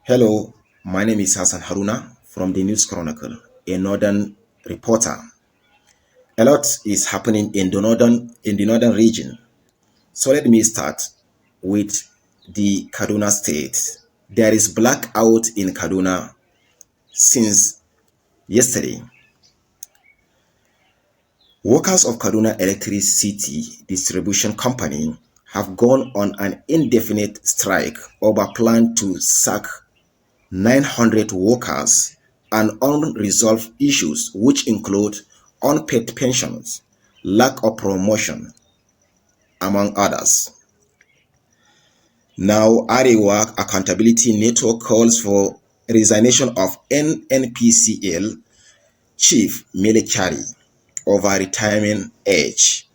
Hello, my name is Hassan Haruna from the News Chronicle, a northern reporter. A lot is happening in the northern region. So let me start with the Kaduna state. There is blackout in Kaduna since yesterday. Workers of Kaduna Electricity Distribution Company have gone on an indefinite strike over plan to sack 900 workers and unresolved issues which include unpaid pensions, lack of promotion, among others. Now, Arewa Accountability Network calls for resignation of NNPCL Chief Melekari over retirement age.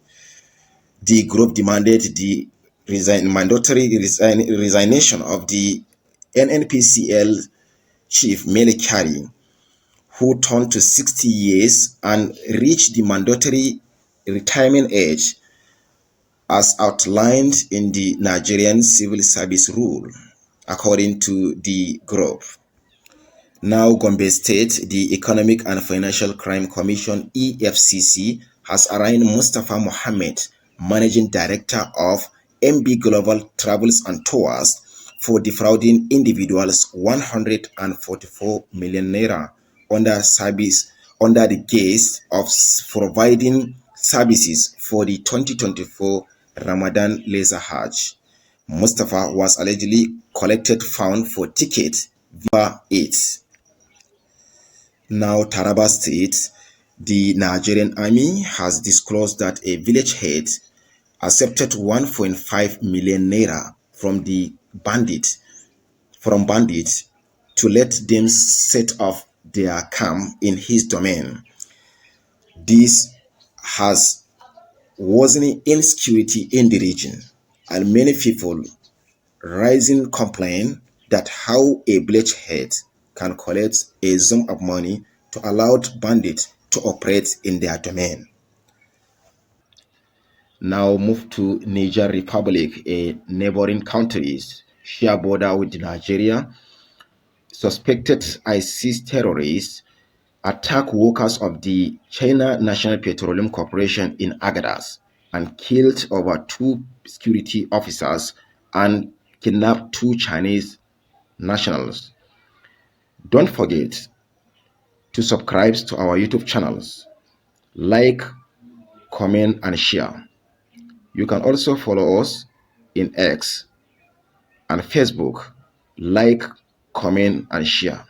The group demanded the mandatory resignation of the NNPCL Chief Melekari, who turned to 60 years and reached the mandatory retirement age as outlined in the Nigerian Civil Service Rule, according to the group. Now, Gombe State, the Economic and Financial Crime Commission (EFCC) has arraigned Mustafa Mohammed, Managing Director of MB Global Travels and Tours, for defrauding individuals 144 million naira under the guise of providing services for the 2024 Ramadan Leisure Hajj. Mustafa was allegedly collected fund for tickets via it. Now, Taraba State, the Nigerian army has disclosed that a village head accepted 1.5 million naira from bandits to let them set off their camp in his domain. This has worsened insecurity in the region, and many people rising complain that how a village head can collect a sum of money to allow bandits to operate in their domain. Now move to Niger Republic, a neighboring country, share border with Nigeria. Suspected ISIS terrorists attacked workers of the China National Petroleum Corporation in Agadas and killed over two security officers and kidnapped two Chinese nationals. Don't forget to subscribe to our YouTube channels, like, comment, and share. You can also follow us in X and Facebook. Like, comment, and share.